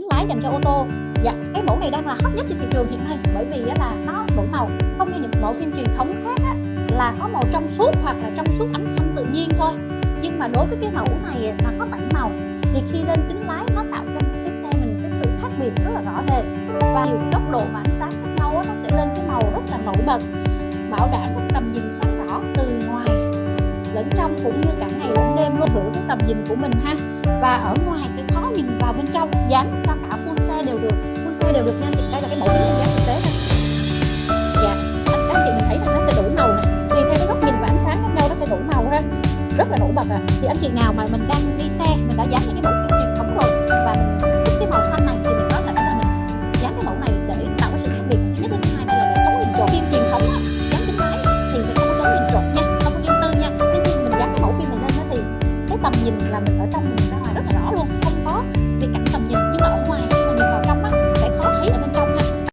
lái dành cho ô tô. Dạ, cái mẫu này đang là hot nhất trên thị trường hiện nay, bởi vì là nó đổi màu, không như những mẫu phim truyền thống khác là có màu trong suốt hoặc là trong suốt ánh xanh tự nhiên thôi. Nhưng mà đối với cái mẫu này nó có 7 màu, thì khi lên kính lái nó tạo cho một cái xe mình cái sự khác biệt rất là rõ rệt, và nhiều cái góc độ và ánh sáng khác nhau nó sẽ lên cái màu rất là nổi bật, bảo đảm một tầm nhìn sáng rõ từ ngoài lẫn trong cũng như cả ngày lẫn đêm luôn, hưởng cái tầm nhìn của mình ha. Và ở ngoài sẽ khó nhìn vào bên trong, dán cho cả full xe đều được, nha anh chị. Đây là cái mẫu kính dán thực tế này. Dạ, các chị mình thấy là nó sẽ đổi màu này, tùy theo cái góc nhìn và ánh sáng khác nhau nó sẽ đổi màu ha, rất là nổi bật. Thì anh chị nào mà mình đang đi xe, mình đã dán những cái mẫu